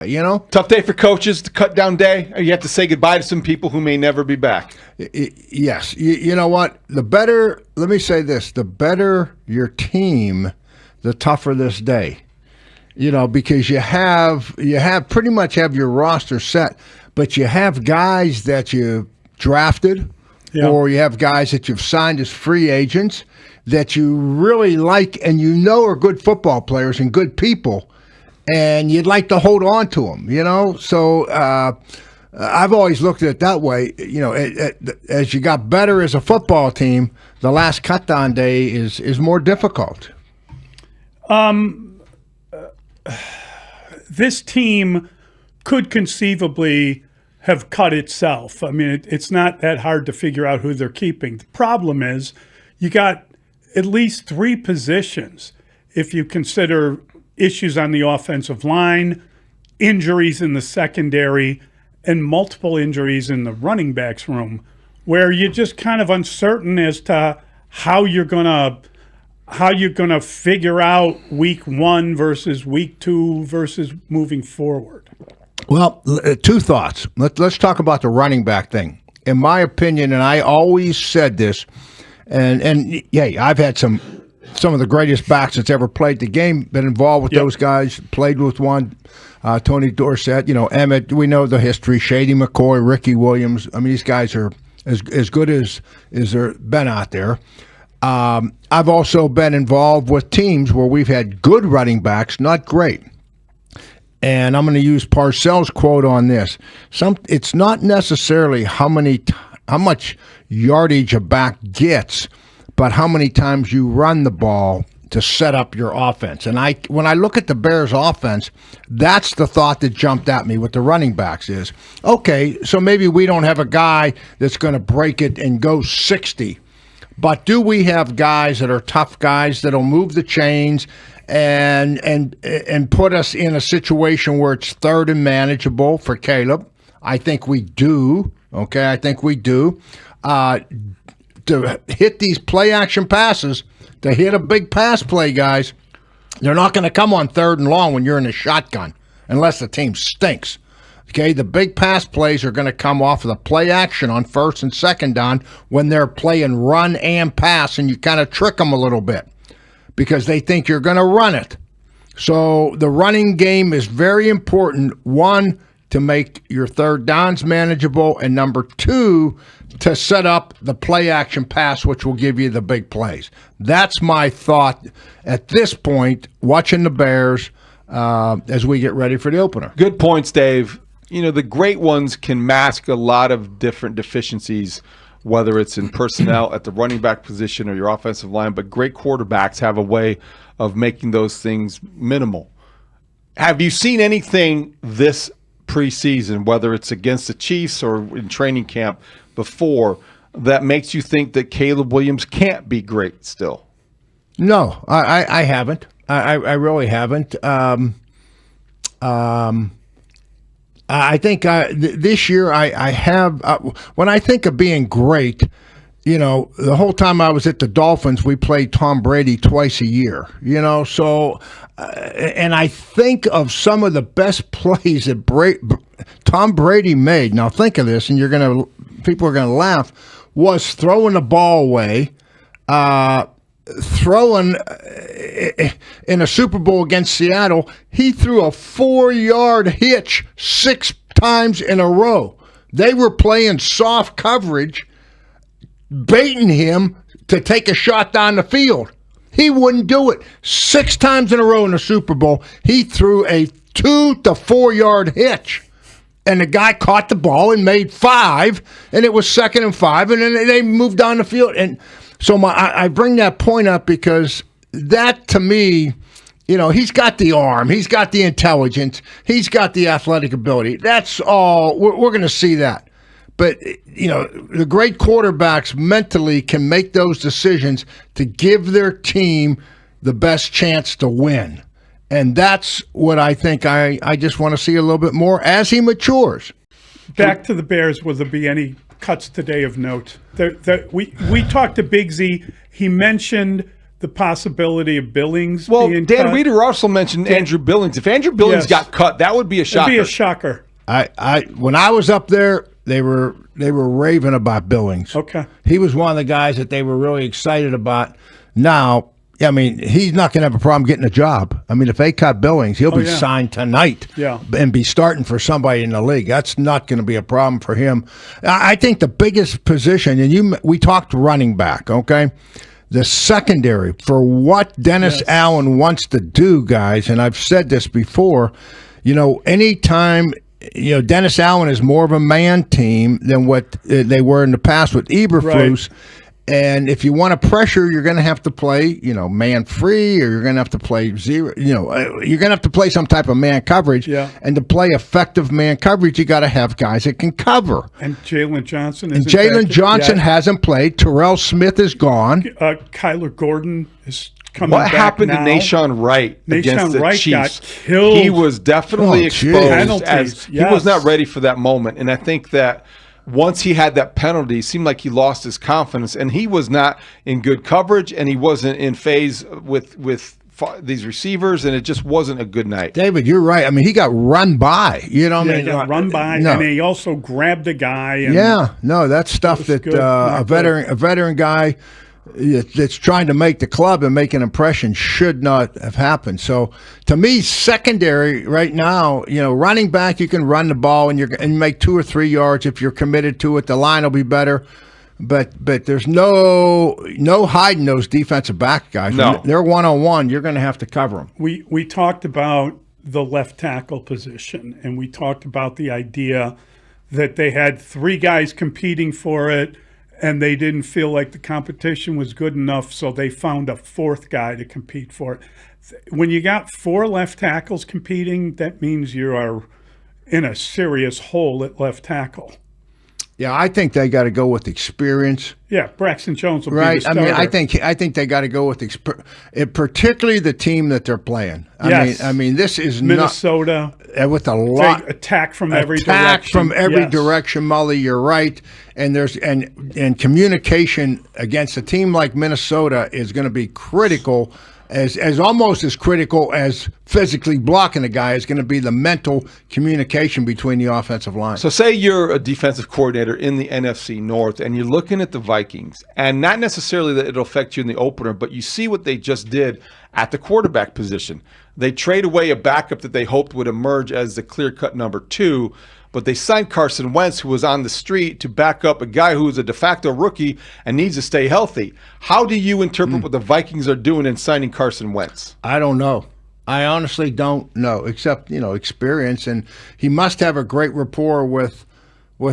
Tough day for coaches, the cut down day. You have to say goodbye to some people who may never be back. Yes. You know what? Let me say this, the better your team, the tougher this day. Because you have pretty much have your roster set, but you have guys that you drafted or you have guys that you've signed as free agents that you really like and are good football players and good people. And you'd like to hold on to them, So I've always looked at it that way. As you got better as a football team, the last cut-down day is more difficult. This team could conceivably have cut itself. I mean, it's not that hard to figure out who they're keeping. The problem is you got at least 3 positions if you consider issues on the offensive line, injuries in the secondary, and multiple injuries in the running backs room, where you're just kind of uncertain as to how you're gonna figure out week 1 versus week 2 versus moving forward. Well, 2 thoughts. Let's talk about the running back thing. In my opinion, and I always said this, and yeah, I've had some of the greatest backs that's ever played the game, been involved with those guys, played with one, Tony Dorsett, Emmett, we know the history, Shady McCoy, Ricky Williams. I mean, these guys are as good as there been out there. I've also been involved with teams where we've had good running backs, not great. And I'm going to use Parcells' quote on this. It's not necessarily how much yardage a back gets, but how many times you run the ball to set up your offense. And when I look at the Bears' offense, that's the thought that jumped at me with the running backs is, okay, so maybe we don't have a guy that's going to break it and go 60. But do we have guys that are tough guys that'll move the chains and put us in a situation where it's third and manageable for Caleb? I think we do. Okay, I think we do. To hit these play action passes, to hit a big pass play, guys, they're not going to come on 3rd and long when you're in a shotgun unless the team stinks. Okay, the big pass plays are going to come off of the play action on 1st and 2nd down when they're playing run and pass, and you kind of trick them a little bit because they think you're going to run it. So the running game is very important, 1, to make your 3rd downs manageable, and number 2, to set up the play action pass, which will give you the big plays. That's my thought at this point, watching the Bears as we get ready for the opener. Good points, Dave. The great ones can mask a lot of different deficiencies, whether it's in personnel at the running back position or your offensive line, but great quarterbacks have a way of making those things minimal. Have you seen anything this preseason, whether it's against the Chiefs or in training camp before, that makes you think that Caleb Williams can't be great still? No, I haven't. I really haven't. I think this year I have, when I think of being great, the whole time I was at the Dolphins, we played Tom Brady twice a year, so, and I think of some of the best plays that Tom Brady made. Now think of this, and people are going to laugh, was throwing the ball away, throwing in a Super Bowl against Seattle. He threw a 4-yard hitch 6 times in a row. They were playing soft coverage, baiting him to take a shot down the field. He wouldn't do it. 6 times in a row in the Super Bowl, he threw a 2 to 4 yard hitch. And the guy caught the ball and made 5, and it was 2nd and 5, and then they moved down the field. And so I bring that point up because that, to me, he's got the arm, he's got the intelligence, he's got the athletic ability. That's all. We're going to see that. But, the great quarterbacks mentally can make those decisions to give their team the best chance to win. And that's what I think I just want to see a little bit more as he matures. Back to the Bears, will there be any cuts today of note? We talked to Big Z. He mentioned the possibility of Billings Well, being Dan cut? Reeder also mentioned Andrew Billings. If Andrew Billings Yes. got cut, that would be a shocker. It'd be a shocker. When I was up there, they were raving about Billings. Okay. He was one of the guys that they were really excited about. Now, I mean, he's not going to have a problem getting a job. I mean, if they cut Billings, he'll be yeah. signed tonight and be starting for somebody in the league. That's not going to be a problem for him. I think the biggest position, and we talked running back, okay? The secondary, for what Dennis Allen wants to do, guys, and I've said this before, anytime – Dennis Allen is more of a man team than what they were in the past with Eberflus. Right. And if you want to pressure, you're going to have to play, man free, or you're going to have to play zero. You're going to have to play some type of man coverage. Yeah. And to play effective man coverage, you got to have guys that can cover. And Jalen Johnson isn't. And Jalen Johnson hasn't played. Terrell Smith is gone. Kyler Gordon is coming What back happened now. to Nashawn Wright against the Wright Chiefs? Got killed. He was definitely exposed Penalties, he was not ready for that moment. And I think that once he had that penalty, it seemed like he lost his confidence, and he was not in good coverage, and he wasn't in phase with these receivers, and it just wasn't a good night. David, you're right. I mean, he got run by. He got run by, and he also grabbed a guy. And that's stuff that a veteran guy that's trying to make the club and make an impression should not have happened. So, to me, secondary right now, running back, you can run the ball and make 2 or 3 yards if you're committed to it. The line will be better. But there's no hiding those defensive back guys. No. When they're one-on-one, you're going to have to cover them. We talked about the left tackle position, and we talked about the idea that they had 3 guys competing for it, and they didn't feel like the competition was good enough, so they found a 4th guy to compete for it. When you got 4 left tackles competing, that means you are in a serious hole at left tackle. Yeah, I think they got to go with experience. Yeah, Braxton Jones will be the starter. I mean, I think they got to go with particularly the team that they're playing. I mean, this is Minnesota with a lot attack from every direction. Direction, Mully. You're right, and there's and communication against a team like Minnesota is going to be critical. As almost as critical as physically blocking a guy is going to be the mental communication between the offensive line. So say you're a defensive coordinator in the NFC North and you're looking at the Vikings, and not necessarily that it'll affect you in the opener, but you see what they just did at the quarterback position. They trade away a backup that they hoped would emerge as the clear-cut number 2, but they signed Carson Wentz, who was on the street, to back up a guy who is a de facto rookie and needs to stay healthy. How do you interpret what the Vikings are doing in signing Carson Wentz? I don't know. I honestly don't know, except, experience. And he must have a great rapport with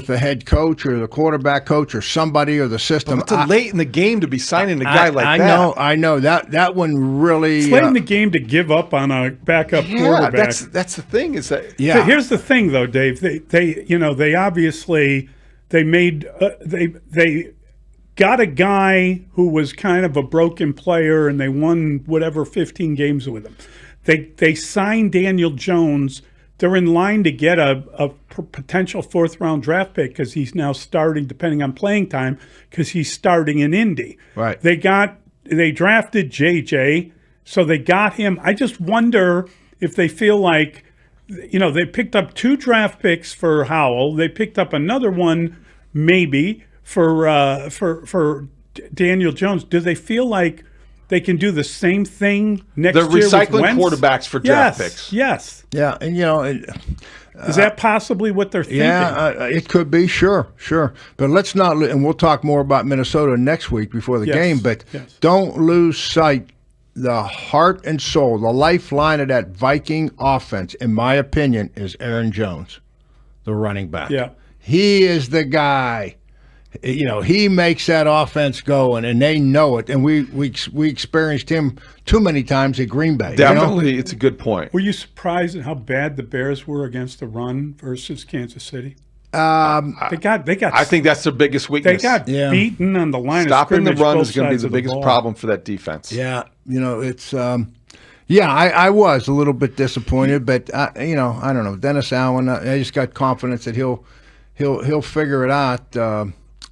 the head coach or the quarterback coach or somebody or the system. But it's late in the game to be signing a guy like that. I know. That one really... It's late in the game to give up on a backup quarterback. That's the thing. Is that So here's the thing, though, Dave. They obviously they got a guy who was kind of a broken player, and they won 15 games with him. They signed Daniel Jones. They're in line to get a potential 4th-round draft pick because he's now starting, depending on playing time, because he's starting in Indy. Right. They drafted JJ, so they got him. I just wonder if they feel like, they picked up 2 draft picks for Howell. They picked up another one maybe for Daniel Jones. Do they feel like they can do the same thing next year? They're recycling with Wentz? quarterbacks for draft picks. Yes. Yeah, and is that possibly what they're thinking? Yeah, it could be, sure. But let's not, and we'll talk more about Minnesota next week before the game, but don't lose sight the heart and soul, the lifeline of that Viking offense, in my opinion, is Aaron Jones, the running back. Yeah. He is the guy. He makes that offense go, and they know it. And we experienced him too many times at Green Bay. Definitely, it's a good point. Were you surprised at how bad the Bears were against the run versus Kansas City? They got. I think that's their biggest weakness. They got beaten on the line. Stopping the of run both is going to be sides the of biggest ball. problem for that defense. Yeah, it's. I was a little bit disappointed, but I don't know. Dennis Allen, I just got confidence that he'll figure it out.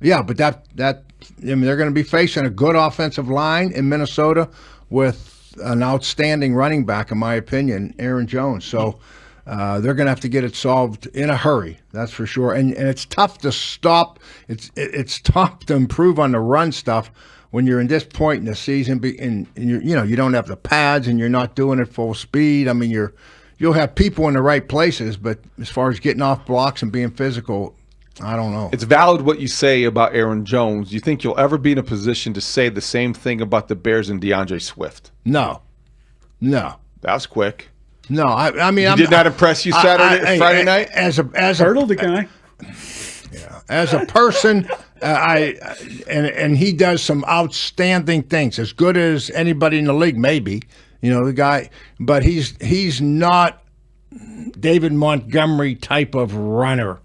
Yeah, but that I mean, they're going to be facing a good offensive line in Minnesota with an outstanding running back, in my opinion, Aaron Jones. So they're going to have to get it solved in a hurry. That's for sure. And it's tough to stop. It's tough to improve on the run stuff when you're in this point in the season, and you don't have the pads and you're not doing it full speed. I mean, you'll have people in the right places, but as far as getting off blocks and being physical, I don't know. It's valid what you say about Aaron Jones. Do you think you'll ever be in a position to say the same thing about the Bears and DeAndre Swift? No. That was quick. No, I mean, Did not impress you Friday night? As a Hurdle the guy. as a person, and he does some outstanding things, as good as anybody in the league, maybe. The guy, but he's not David Montgomery type of runner.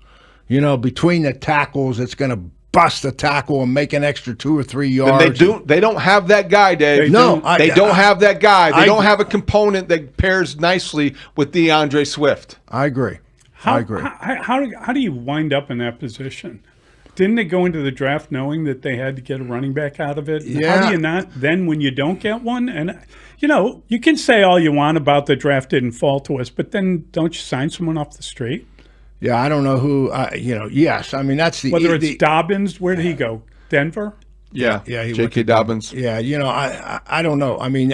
Between the tackles, it's going to bust a tackle and make an extra 2 or 3 yards. They don't have that guy, Dave. They don't have that guy. They don't have a component that pairs nicely with DeAndre Swift. I agree. How do you wind up in that position? Didn't they go into the draft knowing that they had to get a running back out of it? Yeah. How do you not then when you don't get one? And you can say all you want about the draft didn't fall to us, but then don't you sign someone off the street? Yeah, I don't know who. Yes, I mean that's the whether it's Dobbins. Where did he go? Denver. Yeah. He J.K. Dobbins. Yeah, I don't know. I mean,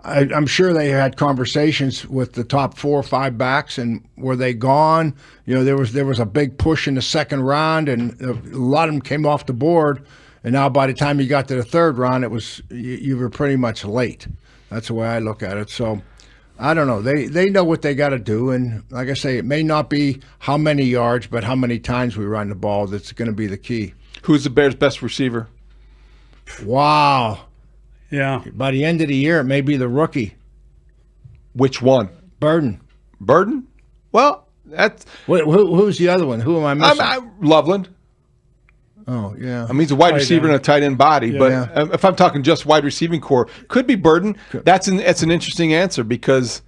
I'm sure they had conversations with the top 4 or 5 backs, and were they gone? There was a big push in the second round, and a lot of them came off the board. And now, by the time you got to the third round, it was you were pretty much late. That's the way I look at it. So. I don't know. They know what they got to do, and like I say, it may not be how many yards, but how many times we run the ball that's going to be the key. Who's the Bears' best receiver? Wow. Yeah. By the end of the year, it may be the rookie. Which one? Burden. Well, that's who's the other one? Who am I missing? Loveland. Oh, yeah. I mean, he's a wide receiver and a tight end body, but if I'm talking just wide receiving core, could be Burden. That's an interesting answer because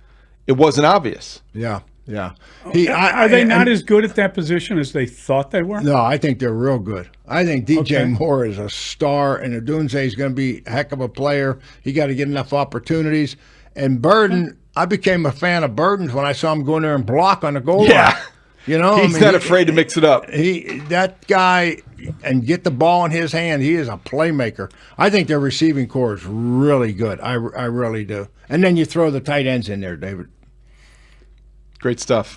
it wasn't obvious. Yeah. Are they not as good at that position as they thought they were? No, I think they're real good. I think DJ Moore is a star, and Odunze is going to be a heck of a player. He got to get enough opportunities. And Burden, I became a fan of Burden's when I saw him go in there and block on the goal line. He's not afraid to mix it up. That guy, and get the ball in his hand, he is a playmaker. I think their receiving core is really good. I really do. And then you throw the tight ends in there, David. Great stuff.